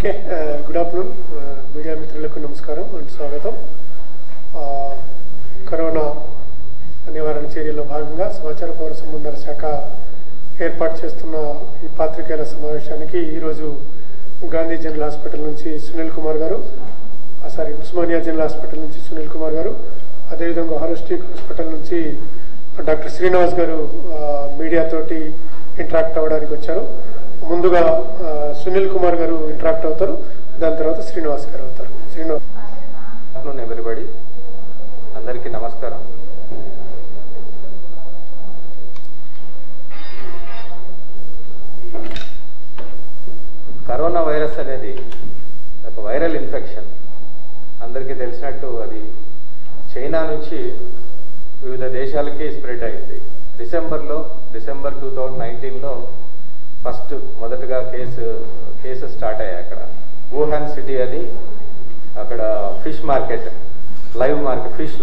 Okay, good afternoon media మిత్రులకు నమస్కారం and స్వాగతం. కరోనా నివారణ చర్యల్లో భాగంగా సమాచార పౌర సంబంధాల శాఖ ఏర్పాటు చేస్తున్న ఈ పాత్రికేయుల సమావేశానికి ఈరోజు గాంధీ జనరల్ హాస్పిటల్ నుంచి సునీల్ కుమార్ గారు, ఉస్మానియా జనరల్ హాస్పిటల్ నుంచి సునీల్ కుమార్ గారు, అదేవిధంగా హాలిస్టిక్ హాస్పిటల్ నుంచి డాక్టర్ శ్రీనివాస్ గారు మీడియాతోటి ఇంటరాక్ట్ అవ్వడానికి వచ్చారు. ముందుగా సునీల్ కుమార్ గారు ఇంటరాక్ట్ అవుతారు, దాని తర్వాత శ్రీనివాస్ గారు అవుతారు. శ్రీనివాస్. ఎవరిబడి అందరికీ నమస్కారం. కరోనా వైరస్ అనేది ఒక వైరల్ ఇన్ఫెక్షన్. అందరికీ తెలిసినట్టు అది చైనా నుంచి వివిధ దేశాలకి స్ప్రెడ్ అయింది. డిసెంబర్ 2019లో ఫస్ట్ మొదటగా కేసెస్ స్టార్ట్ అయ్యాయి. అక్కడ వుహాన్ సిటీ అని అక్కడ ఫిష్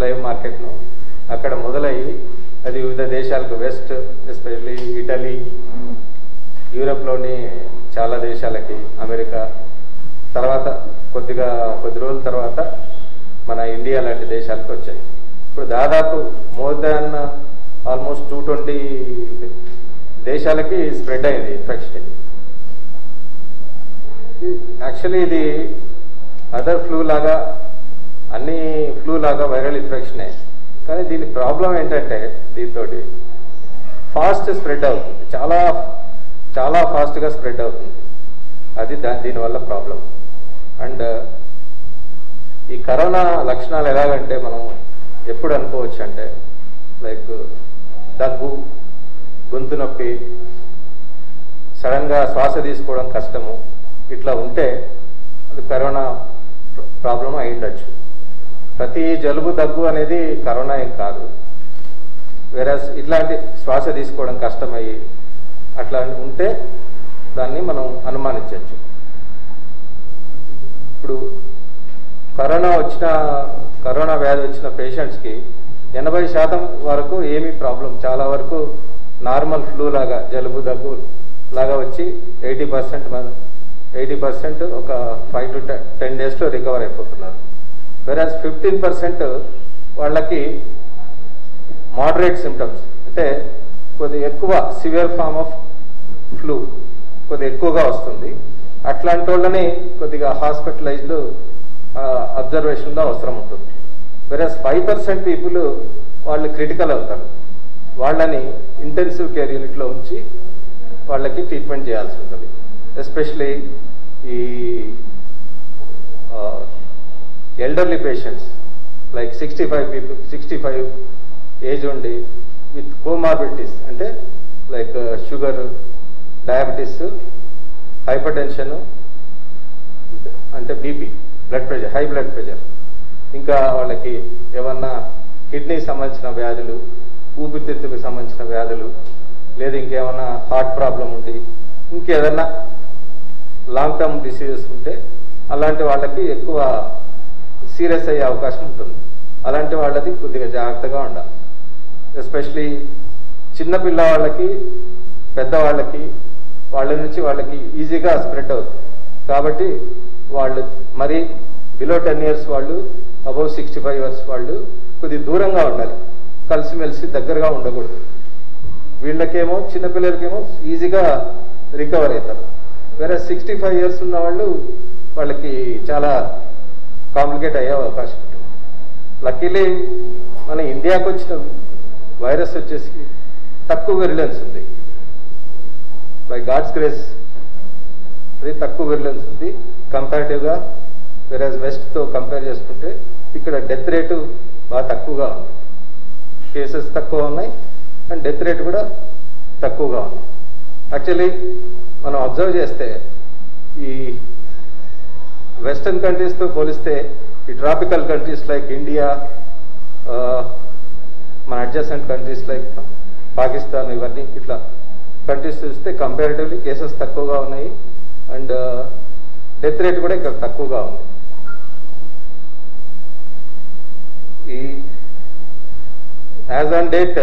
లైవ్ మార్కెట్ను అక్కడ మొదలయ్యి అది వివిధ దేశాలకు వెస్ట్, ఎస్పెషల్లీ ఇటలీ, యూరోప్లోని చాలా దేశాలకి, అమెరికా, తర్వాత కొద్ది రోజుల తర్వాత మన ఇండియా లాంటి దేశాలకు వచ్చాయి. ఇప్పుడు దాదాపు మోర్ దాన్ ఆల్మోస్ట్ 220 దేశాలకి స్ప్రెడ్ అయింది ఇన్ఫెక్షన్. యాక్చువల్లీ ఇది అదర్ ఫ్లూ లాగా, అన్ని ఫ్లూ లాగా వైరల్ ఇన్ఫెక్షనే. కానీ దీని ప్రాబ్లం ఏంటంటే దీంతో ఫాస్ట్ స్ప్రెడ్ అవుతుంది, చాలా చాలా ఫాస్ట్గా స్ప్రెడ్ అవుతుంది. అది దీనివల్ల ప్రాబ్లం. అండ్ ఈ కరోనా లక్షణాలు ఎలాగంటే మనం ఎప్పుడు అనుకోవచ్చు అంటే లైక్ దగ్గు, గొంతు నొప్పి, సడన్గా శ్వాస తీసుకోవడం కష్టము, ఇట్లా ఉంటే అది కరోనా ప్రాబ్లం అయి ఉండొచ్చు. ప్రతి జలుబు, దగ్గు అనేది కరోనా ఏం కాదు. వేరే ఇట్లాంటి శ్వాస తీసుకోవడం కష్టమయ్యి అట్లా ఉంటే దాన్ని మనం అనుమానించవచ్చు. ఇప్పుడు కరోనా వ్యాధి వచ్చిన పేషెంట్స్కి 80% వరకు ఏమీ ప్రాబ్లం, చాలా వరకు నార్మల్ ఫ్లూ లాగా, జలుబు దగ్గు లాగా వచ్చి 80% ఒక 5 to 10 డేస్లో రికవర్ అయిపోతున్నారు. వెరాజ్ 15% వాళ్ళకి మోడరేట్ సిమ్టమ్స్, అంటే కొద్దిగా ఎక్కువ సివియర్ ఫామ్ ఆఫ్ ఫ్లూ కొద్దిగా ఎక్కువగా వస్తుంది. అట్లాంటి వాళ్ళని కొద్దిగా హాస్పిటలైజ్డ్ అబ్జర్వేషన్లో అవసరం ఉంటుంది. వెరాజ్ 5% పీపుల్ వాళ్ళు క్రిటికల్ అవుతారు. వాళ్ళని ఇంటెన్సివ్ కేర్ యూనిట్లో ఉంచి వాళ్ళకి ట్రీట్మెంట్ చేయాల్సి ఉంటుంది. ఎస్పెషలీ ఈ ఎల్డర్లీ పేషెంట్స్ లైక్ 65 ఏజ్ ఉండి విత్ కోమార్బిడిటీస్, అంటే like sugar, diabetes, hyper tension, అంటే బీపీ, హై బ్లడ్ ప్రెషర్, ఇంకా వాళ్ళకి ఏమన్నా కిడ్నీకి సంబంధించిన వ్యాధులు, ఊపిరితిత్తులకు సంబంధించిన వ్యాధులు, లేదా ఇంకేమన్నా హార్ట్ ప్రాబ్లం ఉండి ఇంకేదన్నా లాంగ్ టర్మ్ డిసీజెస్ ఉంటే అలాంటి వాళ్ళకి ఎక్కువ సీరియస్ అయ్యే అవకాశం ఉంటుంది. అలాంటి వాళ్ళది కొద్దిగా జాగ్రత్తగా ఉండాలి. ఎస్పెషలీ చిన్నపిల్లవాళ్ళకి, పెద్దవాళ్ళకి, వాళ్ళ నుంచి వాళ్ళకి ఈజీగా స్ప్రెడ్ అవుతుంది. కాబట్టి వాళ్ళు మరి బిలో 10 years వాళ్ళు, అబౌవ్ 65 years వాళ్ళు కొద్దిగా దూరంగా ఉండాలి, కలిసిమెలిసి దగ్గరగా ఉండకూడదు. వీళ్ళకేమో చిన్నపిల్లలకేమో ఈజీగా రికవర్ అవుతారు. వేరే 65 years ఉన్న వాళ్ళకి చాలా కాంప్లికేట్ అయ్యే అవకాశం ఉంటుంది. లక్కీలీ మన ఇండియాకి వచ్చిన వైరస్ వచ్చేసి తక్కువ విరులెన్స్ ఉంది. బై గాడ్స్ గ్రేస్ అది తక్కువ విరులెన్స్ ఉంది కంపారిటివ్గా. వేరే వెస్ట్తో కంపేర్ చేసుకుంటే ఇక్కడ డెత్ రేటు బాగా తక్కువగా ఉంది. కేసెస్ తక్కువ ఉన్నాయి అండ్ డెత్ రేట్ కూడా తక్కువగా ఉంది. యాక్చువల్లీ మనం అబ్జర్వ్ చేస్తే ఈ వెస్టర్న్ కంట్రీస్తో పోలిస్తే ఈ ట్రాపికల్ కంట్రీస్ లైక్ ఇండియా, మన అడ్జసెంట్ కంట్రీస్ లైక్ పాకిస్తాన్, ఇవన్నీ ఇట్లా కంట్రీస్ చూస్తే కంపారిటివ్లీ కేసెస్ తక్కువగా ఉన్నాయి అండ్ డెత్ రేట్ కూడా ఇక్కడ తక్కువగా ఉంది. ఈ యాజ్ ఆన్ డేట్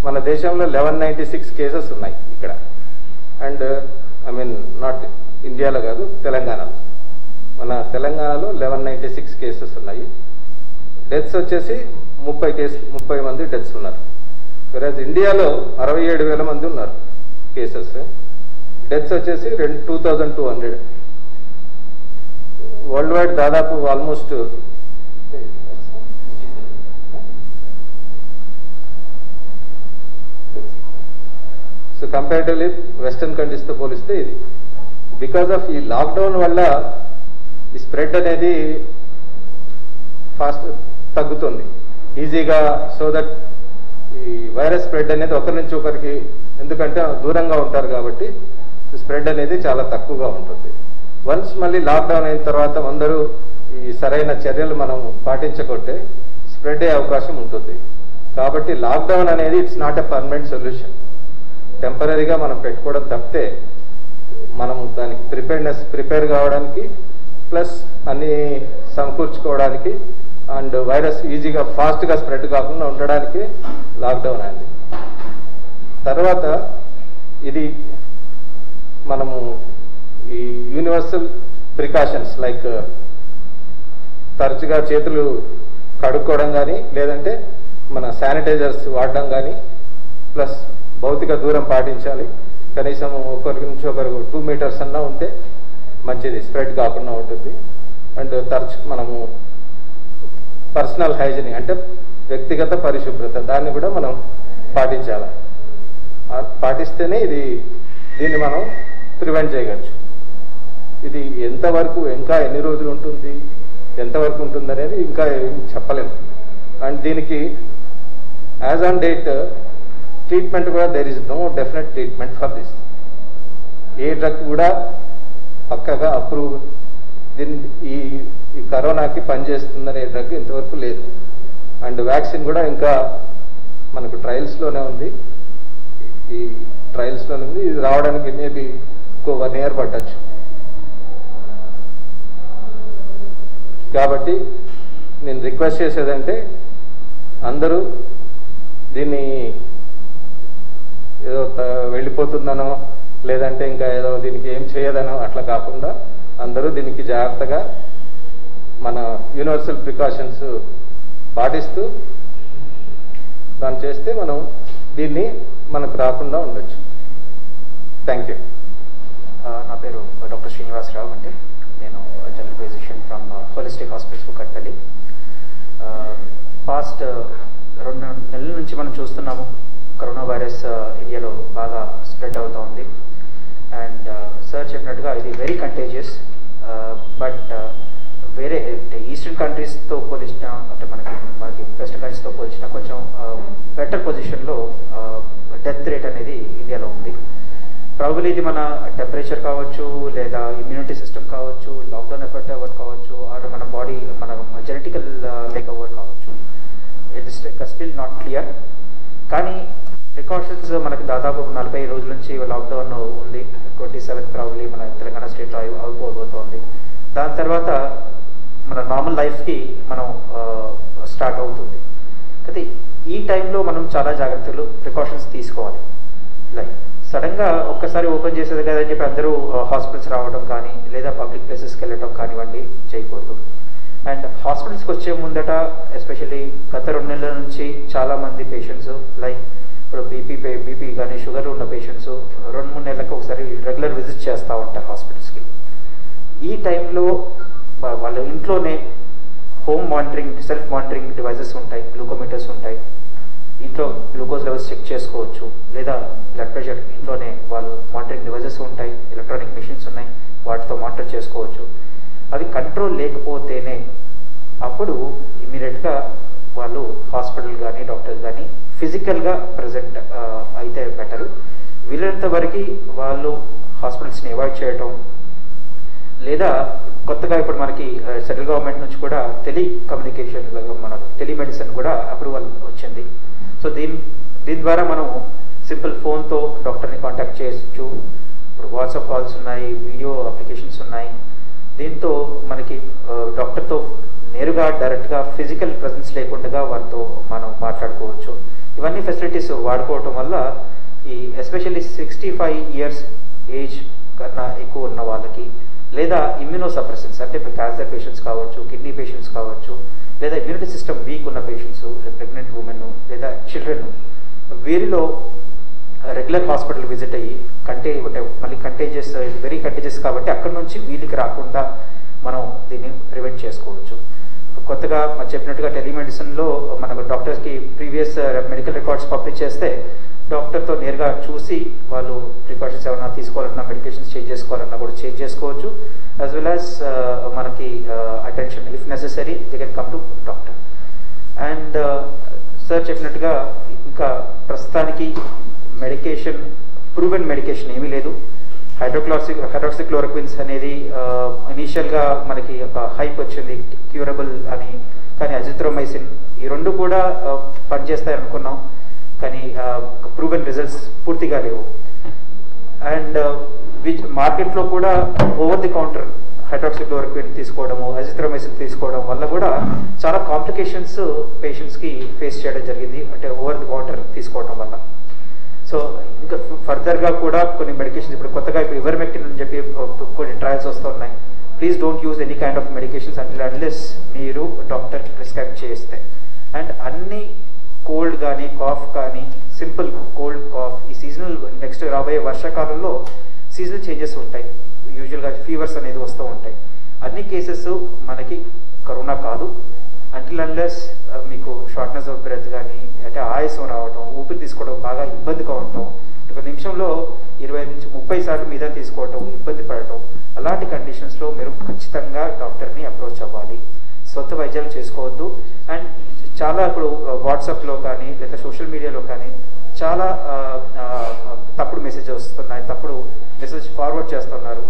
మన దేశంలో 1196 కేసెస్ ఉన్నాయి ఇక్కడ. అండ్ ఐ మీన్ నాట్ ఇండియాలో కాదు, తెలంగాణలో. మన తెలంగాణలో 1196 కేసెస్ ఉన్నాయి. డెత్స్ వచ్చేసి 30 మంది డెత్స్ ఉన్నారు. వెరాజ్ ఇండియాలో 67,000 మంది ఉన్నారు కేసెస్. డెత్స్ వచ్చేసి 2200. వరల్డ్ వైడ్ దాదాపు ఆల్మోస్ట్ సో కంపారిటివ్లీ వెస్టర్న్ కంట్రీస్తో పోలిస్తే ఇది బికాస్ ఆఫ్ ఈ లాక్డౌన్ వల్ల ఈ స్ప్రెడ్ అనేది ఫాస్ట్ తగ్గుతుంది ఈజీగా. సో దట్ ఈ వైరస్ స్ప్రెడ్ అనేది ఒకరి నుంచి ఒకరికి, ఎందుకంటే దూరంగా ఉంటారు కాబట్టి స్ప్రెడ్ అనేది చాలా తక్కువగా ఉంటుంది. వన్స్ మళ్ళీ లాక్డౌన్ అయిన తర్వాత అందరూ ఈ సరైన చర్యలు మనం పాటించకుంటే స్ప్రెడ్ అయ్యే అవకాశం ఉంటుంది. కాబట్టి లాక్డౌన్ అనేది it's not a permanent solution. టెంపరీగా మనం పెట్టుకోవడం తప్పితే మనము దానికి ప్రిపేర్ కావడానికి ప్లస్ అన్ని సమకూర్చుకోవడానికి అండ్ వైరస్ ఈజీగా ఫాస్ట్గా స్ప్రెడ్ కాకుండా ఉండడానికి లాక్డౌన్ అయింది. తర్వాత ఇది మనము ఈ యూనివర్సల్ ప్రికాషన్స్ లైక్ తరచుగా చేతులు కడుక్కోవడం కానీ, లేదంటే మన శానిటైజర్స్ వాడడం కానీ, ప్లస్ భౌతిక దూరం పాటించాలి. కనీసం ఒకరి నుంచి ఒకరు 2 మీటర్స్ అన్నా ఉంటే మంచిది, స్ప్రెడ్ కాకుండా ఉంటుంది. అండ్ తరచు మనము పర్సనల్ హైజీనిక్ అంటే వ్యక్తిగత పరిశుభ్రత, దాన్ని కూడా మనం పాటించాలి. పాటిస్తేనే దీన్ని మనం ప్రివెంట్ చేయవచ్చు. ఇది ఎంతవరకు, ఇంకా ఎన్ని రోజులు ఉంటుంది, ఎంతవరకు ఉంటుంది అనేది ఇంకా ఏం చెప్పలేము. అండ్ దీనికి యాజ్ ఆన్ డేట్ ట్రీట్మెంట్ కూడా there is no definite treatment for this. ఏ డ్రగ్ కూడా పక్కగా అప్రూవ్ ఈ కరోనాకి పనిచేస్తుందనే డ్రగ్ ఇంతవరకు లేదు. అండ్ వ్యాక్సిన్ కూడా ఇంకా మనకు ట్రయల్స్లోనే ఉంది. ఈ ట్రయల్స్లోనే ఉంది. ఇది రావడానికి మేబీ 1 year పట్టచ్చు. కాబట్టి నేను రిక్వెస్ట్ చేసేదంటే అందరూ దీన్ని ఏదో వెళ్ళిపోతుందనో, లేదంటే ఇంకా ఏదో దీనికి ఏం చేయదనో అట్లా కాకుండా అందరూ దీనికి జాగ్రత్తగా మన యూనివర్సల్ ప్రికాషన్స్ పాటిస్తూ దాన్ని చేస్తే మనం దీన్ని మనకు రాకుండా ఉండొచ్చు. Thank you. నా పేరు డాక్టర్ శ్రీనివాసరావు అండి. నేను general physician from holistic hospitals Kukatpally. Past 2 నెలల నుంచి మనం చూస్తున్నాము కరోనా వైరస్ ఇండియాలో బాగా స్ప్రెడ్ అవుతూ ఉంది. అండ్ సార్ చెప్పినట్టుగా ఇది వెరీ కంటేజియస్. బట్ వేరే ఈస్టర్న్ కంట్రీస్తో పోల్చిన, అంటే మనకి వెస్టర్న్ కంట్రీస్తో పోల్చిన కొంచెం బెటర్ పొజిషన్లో డెత్ రేట్ అనేది ఇండియాలో ఉంది. ప్రాబబ్లీ ఇది మన టెంపరేచర్ కావచ్చు, లేదా ఇమ్యూనిటీ సిస్టమ్ కావచ్చు, లాక్డౌన్ ఎఫెక్ట్ అవ్వడం కావచ్చు, ఆర్ మన బాడీ మన జెనెటికల్ మేకఓవర్ కావచ్చు. It is still not clear. కానీ ప్రికాషన్స్ మనకి దాదాపు 40 రోజుల నుంచి లాక్డౌన్ ఉంది. 27 ప్రాబబ్లీ మన తెలంగాణ స్టేట్లో అయిపోబోతోంది. దాని తర్వాత మన నార్మల్ లైఫ్కి మనం స్టార్ట్ అవుతుంది. అయితే ఈ టైంలో మనం చాలా జాగ్రత్తలు ప్రికాషన్స్ తీసుకోవాలి. లైక్ సడన్గా ఒక్కసారి ఓపెన్ చేసేది కదని చెప్పి అందరూ హాస్పిటల్స్ రావడం కానీ, లేదా పబ్లిక్ ప్లేసెస్కి వెళ్ళటం కానివ్వండి చేయకూడదు. అండ్ హాస్పిటల్స్కి వచ్చే ముందట ఎస్పెషల్లీ గత 2 నెలల నుంచి చాలామంది పేషెంట్స్ లైక్ ఇప్పుడు బీపీ కానీ షుగర్ ఉన్న పేషెంట్స్ 2-3 నెలలకు ఒకసారి రెగ్యులర్ విజిట్ చేస్తూ ఉంటారు హాస్పిటల్స్కి. ఈ టైంలో వాళ్ళ ఇంట్లోనే home monitoring, self monitoring devices ఉంటాయి, గ్లూకోమీటర్స్ ఉంటాయి. ఇంట్లో గ్లూకోజ్ లెవెల్స్ చెక్ చేసుకోవచ్చు, లేదా బ్లడ్ ప్రెషర్ ఇంట్లోనే వాళ్ళు మానిటరింగ్ డివైజెస్ ఉంటాయి, ఎలక్ట్రానిక్ మెషిన్స్ ఉన్నాయి, వాటితో మానిటర్ చేసుకోవచ్చు. అవి కంట్రోల్ లేకపోతేనే అప్పుడు ఇమీడియట్గా వాళ్ళు హాస్పిటల్ కానీ డాక్టర్స్ కానీ ఫిజికల్గా ప్రజెంట్ అయితే బెటరు. వీలైనంత వరకు వాళ్ళు హాస్పిటల్స్ని అవాయిడ్ చేయటం, లేదా కొత్తగా ఇప్పుడు మనకి సెంట్రల్ గవర్నమెంట్ నుంచి కూడా టెలికమ్యూనికేషన్, మన టెలిమెడిసిన్ కూడా అప్రూవల్ వచ్చింది. సో దీని ద్వారా మనం సింపుల్ ఫోన్తో డాక్టర్ని కాంటాక్ట్ చేయొచ్చు. ఇప్పుడు వాట్సాప్ కాల్స్ ఉన్నాయి, వీడియో అప్లికేషన్స్ ఉన్నాయి. దీంతో మనకి డాక్టర్తో నేరుగా డైరెక్ట్గా ఫిజికల్ ప్రెజెన్స్ లేకుండా వారితో మనం మాట్లాడుకోవచ్చు. ఇవన్నీ ఫెసిలిటీస్ వాడుకోవటం వల్ల ఈ ఎస్పెషల్లీ 65 years ఏజ్ కన్నా ఎక్కువ ఉన్న వాళ్ళకి, లేదా ఇమ్యూనోసప్రెసెన్స్ అంటే ఇప్పుడు క్యాన్సర్ పేషెంట్స్ కావచ్చు, కిడ్నీ పేషెంట్స్ కావచ్చు, లేదా ఇమ్యూనిటీ సిస్టమ్ వీక్ ఉన్న పేషెంట్స్, ప్రెగ్నెంట్ ఉమెన్ లేదా చిల్డ్రన్, వీరిలో రెగ్యులర్ హాస్పిటల్ విజిట్ అయ్యి మళ్ళీ కంటేజియస్, వెరీ కంటేజియస్ కాబట్టి అక్కడ నుంచి వీళ్ళకి రాకుండా మనం దీన్ని ప్రివెంట్ చేసుకోవచ్చు. కొత్తగా చెప్పినట్టుగా టెలిమెడిసిన్లో మనకు డాక్టర్స్కి ప్రీవియస్ మెడికల్ రికార్డ్స్ పబ్లిష్ చేస్తే డాక్టర్తో నేరుగా చూసి వాళ్ళు ప్రికాషన్స్ ఏమైనా తీసుకోవాలన్నా, మెడికేషన్స్ చేంజ్ చేసుకోవాలన్నా కూడా చేంజ్ చేసుకోవచ్చు. యాజ్ వెల్ యాజ్ మనకి attention if necessary they can come to doctor. And sir చెప్పినట్టుగా ఇంకా ప్రస్తుతానికి మెడికేషన్, ప్రూవెన్ మెడికేషన్ ఏమీ లేదు. హైడ్రోక్సిక్లోరోక్విన్స్ అనేది ఇనీషియల్గా మనకి ఒక హైప్ వచ్చింది క్యూరబుల్ అని, కానీ అజిత్రోమైసిన్ ఈ రెండు కూడా పనిచేస్తాయి అనుకున్నాం, కానీ ప్రూవెన్ రిజల్ట్స్ పూర్తిగా లేవు. అండ్ మార్కెట్లో కూడా ఓవర్ ది కౌంటర్ హైడ్రాక్సిక్లోరోక్విన్ తీసుకోవడము, అజిత్రోమైసిన్ తీసుకోవడం వల్ల కూడా చాలా కాంప్లికేషన్స్ పేషెంట్స్కి ఫేస్ చేయడం జరిగింది, అంటే ఓవర్ ది కౌంటర్ తీసుకోవడం వల్ల. సో ఇంకా ఫర్దర్గా కూడా కొన్ని మెడికేషన్స్ ఇప్పుడు కొత్తగా ఇవర్మెక్టిన్ అని చెప్పి కొన్ని ట్రయల్స్ వస్తున్నాయి. Please don't use any kind of medications unless మీరు డాక్టర్ ప్రిస్క్రైబ్ చేస్తే. అండ్ అన్ని కోల్డ్ కానీ కాఫ్ కానీ, సింపుల్ కోల్డ్ కాఫ్, ఈ సీజనల్ నెక్స్ట్ రాబోయే వర్షాకాలంలో సీజనల్ చేంజెస్ ఉంటాయి, యూజువల్గా ఫీవర్స్ అనేది వస్తూ ఉంటాయి. అన్ని కేసెస్ మనకి కరోనా కాదు. అంటిల్ అన్లెస్ మీకు షార్ట్నెస్ ఆఫ్ బ్రెత్ కానీ, అంటే ఆయాసం రావటం, ఊపిరి తీసుకోవడం బాగా ఇబ్బందిగా ఉండటం, ఒక నిమిషంలో 20 నుంచి 30 సార్లు మీద తీసుకోవటం, ఇబ్బంది పడటం, అలాంటి కండిషన్స్లో మీరు ఖచ్చితంగా డాక్టర్ని అప్రోచ్ అవ్వాలి. సొంత వైద్యాలు చేసుకోవద్దు. అండ్ చాలా ఇప్పుడు వాట్సాప్లో కానీ లేదా సోషల్ మీడియాలో కానీ చాలా తప్పుడు మెసేజ్ వస్తున్నాయి, తప్పుడు మెసేజ్ ఫార్వర్డ్ చేస్తున్నారు.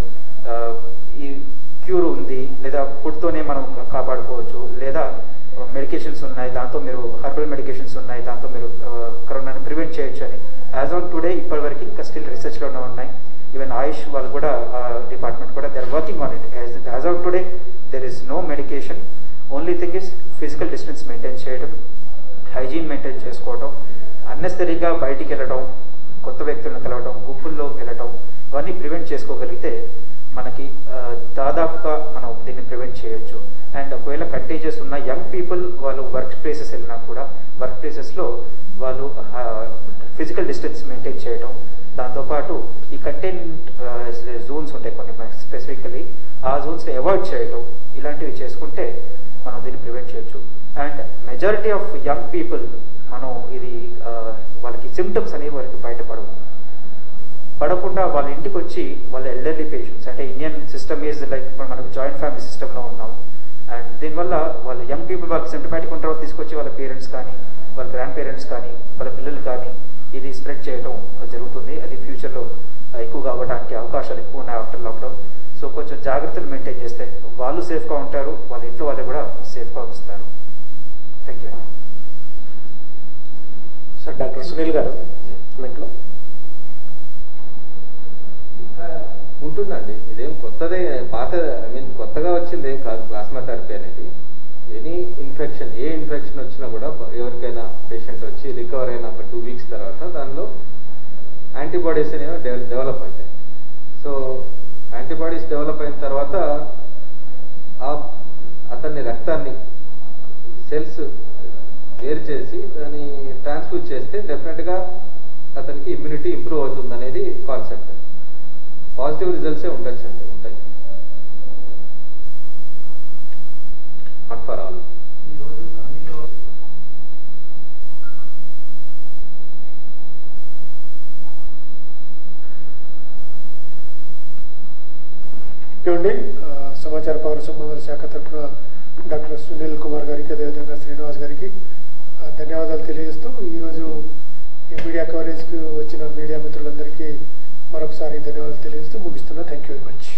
ఈ క్యూర్ ఉంది, లేదా ఫుడ్తోనే మనం కాపాడుకోవచ్చు, లేదా మెడికేషన్స్ ఉన్నాయి, దాంతో మీరు హెర్బల్ మెడికేషన్స్ ఉన్నాయి, దాంతో మీరు కరోనాని ప్రివెంట్ చేయొచ్చు అని. యాజ్ ఆన్ టుడే ఇప్పటివరకు ఇంకా స్టిల్ రీసెర్చ్లోనే ఉన్నాయి. ఈవెన్ ఆయుష్ వాళ్ళు కూడా డిపార్ట్మెంట్ కూడా they are working on it. As on today there is no medication. Only thing is physical distance maintain చేయడం, హైజీన్ మెయింటైన్ చేసుకోవడం, అన్నెసరీగా బయటికి వెళ్ళడం, కొత్త వ్యక్తులను కలవడం, గుంపుల్లో వెళ్ళడం, ఇవన్నీ ప్రివెంట్ చేసుకోగలిగితే మనకి దాదాపుగా మనం దీన్ని ప్రివెంట్ చేయొచ్చు. అండ్ ఒకవేళ కంటేజియస్ ఉన్న యంగ్ పీపుల్ వాళ్ళు వర్క్ ప్లేసెస్ వెళ్ళినా కూడా వర్క్ ప్లేసెస్లో వాళ్ళు ఫిజికల్ డిస్టెన్స్ మెయింటైన్ చేయడం, దాంతోపాటు ఈ కంటైన్మెంట్ జోన్స్ ఉంటాయి కొన్ని స్పెసిఫికలీ, ఆ జోన్స్ని అవాయిడ్ చేయడం, ఇలాంటివి చేసుకుంటే మనం దీన్ని ప్రివెంట్ చేయొచ్చు. And majority of young people మనం ఇది వాళ్ళకి సిమ్టమ్స్ అనేవి వారికి పడకుండా వాళ్ళ ఇంటికి వచ్చి వాళ్ళ ఎల్డర్లీ పేషెంట్స్, అంటే ఇండియన్ సిస్టమ్ ఈజ్ లైక్ మనకు జాయింట్ ఫ్యామిలీ సిస్టంలో ఉన్నాం. అండ్ దీనివల్ల వాళ్ళ యంగ్ పీపుల్ వాళ్ళకి సిమ్టమాటిక్ ఉంటారో తీసుకొచ్చి వాళ్ళ పేరెంట్స్ కానీ, వాళ్ళ గ్రాండ్ పేరెంట్స్ కానీ, వాళ్ళ పిల్లలు కానీ ఇది స్ప్రెడ్ చేయడం జరుగుతుంది. అది ఫ్యూచర్లో ఎక్కువగా అవ్వడానికి అవకాశాలు ఎక్కువ ఉన్నాయి ఆఫ్టర్ లాక్డౌన్. సో కొంచెం జాగ్రత్తలు మెయింటైన్ చేస్తే వాళ్ళు సేఫ్గా ఉంటారు, వాళ్ళ ఇంట్లో వాళ్ళు కూడా సేఫ్గా వస్తారు. Thank you. Sir doctor Sunil గారు ఇంట్లో ఉంటుందండి. ఇదేం కొత్తదే, పాత కొత్తగా వచ్చింది ఏం కాదు ప్లాస్మా థెరపీ అనేది. ఎనీ ఇన్ఫెక్షన్, ఏ ఇన్ఫెక్షన్ వచ్చినా కూడా ఎవరికైనా పేషెంట్ వచ్చి రికవర్ అయిన ఒక 2 వీక్స్ తర్వాత దానిలో యాంటీబాడీస్ అనేవి డెవలప్ అవుతాయి. సో యాంటీబాడీస్ డెవలప్ అయిన తర్వాత అతన్ని రక్తాన్ని సెల్స్ వేరు చేసి దాన్ని ట్రాన్స్ఫ్యూజ్ చేస్తే డెఫినెట్గా అతనికి ఇమ్యూనిటీ ఇంప్రూవ్ అవుతుంది అనేది కాన్సెప్ట్. పాజిటివ్ రిజల్ట్సే ఉండొచ్చండి, ఉంటాయి. Not for all. ఇవ్వండి సమాచార పౌర సంబంధాల శాఖ తరఫున డాక్టర్ సునీల్ కుమార్ గారికి, అదేవిధంగా శ్రీనివాస్ గారికి ధన్యవాదాలు తెలియజేస్తూ ఈరోజు ఈ మీడియా కవరేజ్కి వచ్చిన మీడియా మిత్రులందరికీ మరొకసారి ధన్యవాదాలు తెలియజేస్తూ ముగిస్తున్నా. Thank you very much.